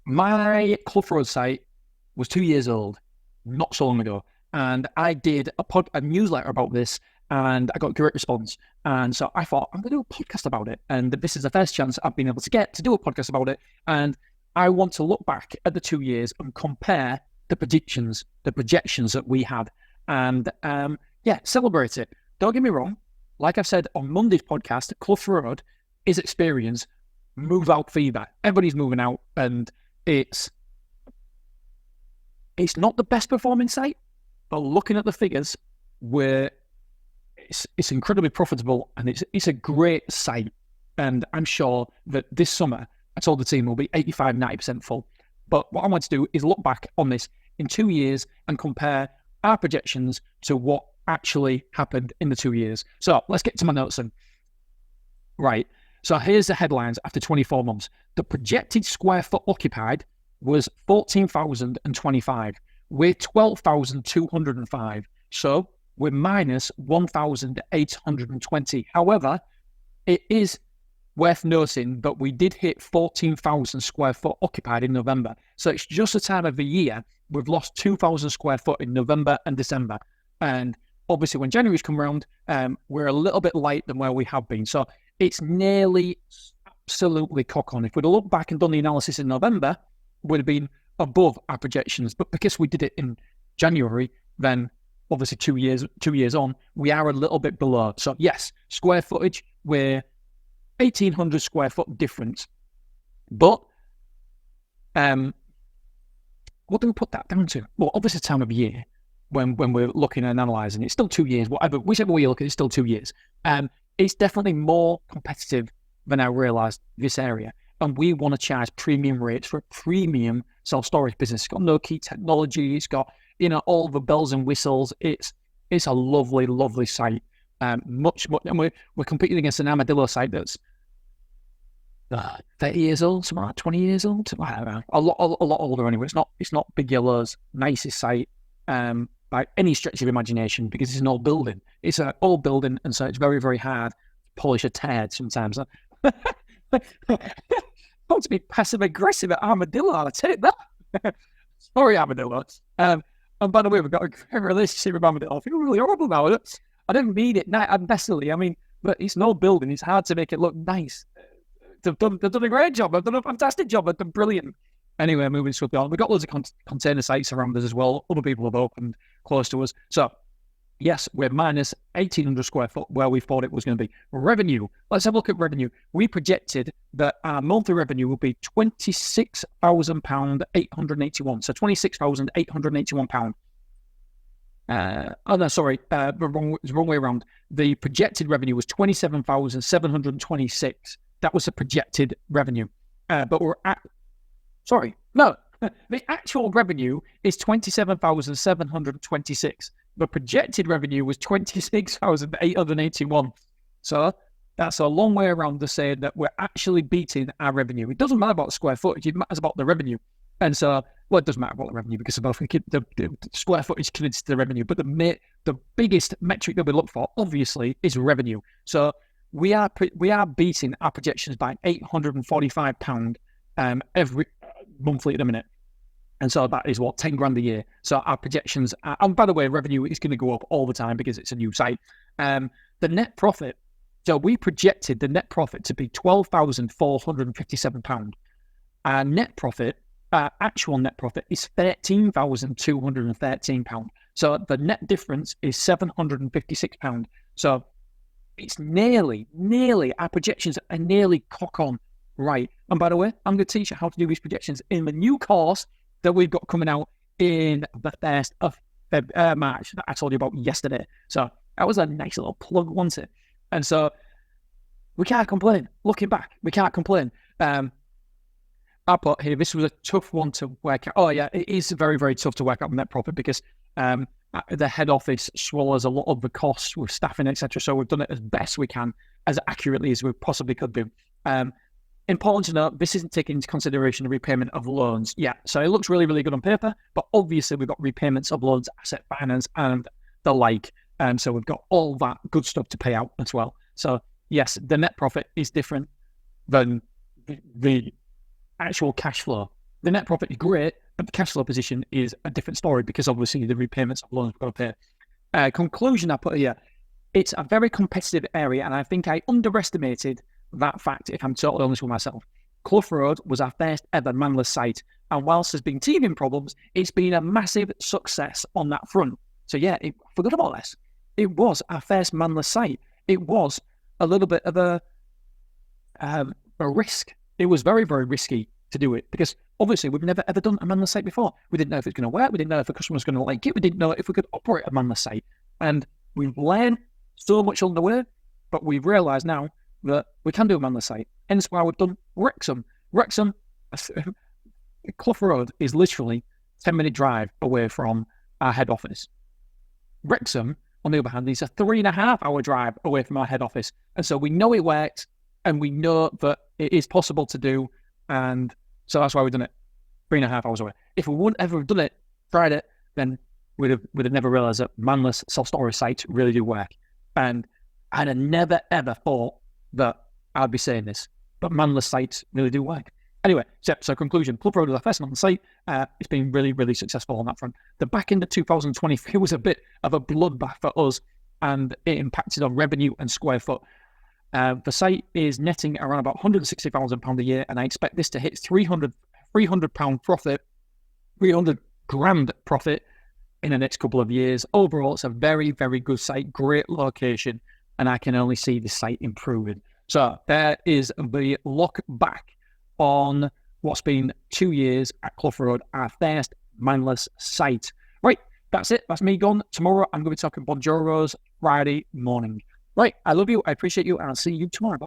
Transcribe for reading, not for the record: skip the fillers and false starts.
My Clough Rd site was 2 years old, not so long ago. And I did a newsletter about this and I got a great response. And so I thought, I'm going to do a podcast about it. And this is the first chance I've been able to get to do a podcast about it. And I want to look back at the 2 years and compare the projections that we had and celebrate it. Don't get me wrong. Like I've said on Monday's podcast, Clough Rd is experience, move out feedback. Everybody's moving out and it's not the best performing site, but looking at the figures, it's incredibly profitable and it's a great site. And I'm sure that this summer, I told the team, will be 85, 90% full. But what I want to do is look back on this in 2 years and compare our projections to what actually happened in the 2 years. So let's get to my notes then. Right. So here's the headlines after 24 months. The projected square foot occupied was 14,025. We're 12,205. So we're minus 1,820. However, it is worth noting that we did hit 14,000 square foot occupied in November. So it's just the time of the year we've lost 2,000 square foot in November and December. And obviously when January's come around, we're a little bit light than where we have been. So it's nearly absolutely cock on. If we'd have looked back and done the analysis in November, we'd have been above our projections. But because we did it in January, then obviously 2 years on, we are a little bit below. So yes, square footage, we're 1,800 square foot difference. But what do we put that down to? Well, obviously time of year when we're looking and analysing, it's still 2 years, whichever way you look at it, it's still 2 years. It's definitely more competitive than I realised this area. And we want to charge premium rates for a premium self-storage business. It's got no key technology. It's got, all the bells and whistles. It's a lovely, lovely site. Much, and we're competing against an Armadillo site that's 30 years old, something like 20 years old. I don't know, a lot older anyway. It's not Big Yellow's nicest site by any stretch of imagination because it's an old building. It's an old building, and so it's very, very hard to polish a turd sometimes. Not to be passive aggressive at Armadillo, I'll take that. Sorry, Armadillo. And by the way, we've got a great relationship with Armadillo. I feel really horrible about it. I didn't mean it necessarily. I mean, but it's an old building. It's hard to make it look nice. They've done a great job. They've done a fantastic job. They've done brilliant. Anyway, moving swiftly on. We've got loads of container sites around us as well. Other people have opened close to us. So, yes, we're minus 1,800 square foot where we thought it was going to be. Revenue. Let's have a look at revenue. We projected that our monthly revenue would be £26,881. So £26,881. The wrong way around. The projected revenue was 27,726. That was the projected revenue. But we're at... Sorry, no. The actual revenue is 27,726. The projected revenue was 26,881. So that's a long way around to say that we're actually beating our revenue. It doesn't matter about square footage, it matters about the revenue. And so, well, it doesn't matter about the revenue because of the square footage connected to the revenue. But the biggest metric that we look for, obviously, is revenue. So we are beating our projections by £845 every monthly at the minute. And so that is what, 10 grand a year. So our projections, and by the way, revenue is going to go up all the time because it's a new site. The net profit, so we projected the net profit to be £12,457. Our net profit, actual net profit is £13,213. So the net difference is £756. So it's nearly, our projections are nearly cock on right. And by the way, I'm going to teach you how to do these projections in the new course that we've got coming out in the 1st of March that I told you about yesterday. So that was a nice little plug, wasn't it? And so we can't complain. Looking back, we can't complain. I put here, this was a tough one to work out. Oh yeah, it is very, very tough to work out net profit because the head office swallows a lot of the costs with staffing, etc. So we've done it as best we can, as accurately as we possibly could do. Important to note, this isn't taking into consideration the repayment of loans. Yeah, so it looks really, really good on paper, but obviously we've got repayments of loans, asset finance, and the like. So we've got all that good stuff to pay out as well. So yes, the net profit is different than the actual cash flow, The net profit is great, but the cash flow position is a different story because obviously the repayments of loans we've got to pay. Conclusion I put here, it's a very competitive area, and I think I underestimated that fact, if I'm totally honest with myself. Clough Rd was our first ever manless site, and whilst there's been teething problems, it's been a massive success on that front. So yeah, forget about this. It was our first manless site. It was a little bit of a risk. It was very, very risky to do it because obviously we've never ever done a manless site before. We didn't know if it's going to work. We didn't know if the customer was going to like it. We didn't know if we could operate a manless site. And we've learned so much on the way, but we've realised now that we can do a manless site. Hence why we've done Wrexham. Wrexham, Clough Rd is literally 10-minute drive away from our head office. Wrexham, on the other hand, is a 3.5-hour drive away from our head office. And so we know it works and we know that it is possible to do. And so that's why we've done it 3.5 hours away. If we wouldn't ever have done it, tried it, then we'd have never realised that manless self-storage sites really do work. And I'd have never, ever thought that I'd be saying this, but manless sites really do work. Anyway, so conclusion, Clough Rd was our first manless site. It's been really, really successful on that front. The back end of 2023 was a bit of a bloodbath for us, and it impacted on revenue and square foot. The site is netting around about £160,000 a year, and I expect this to hit £300 profit, 300 grand profit in the next couple of years. Overall, it's a very, very good site, great location, and I can only see this site improving. So there is the look back on what's been 2 years at Clough Rd, our first manless site. Right, that's it. That's me gone. Tomorrow, I'm going to be talking Bonjoros Friday morning. Right, I love you. I appreciate you, and I'll see you tomorrow. Bye.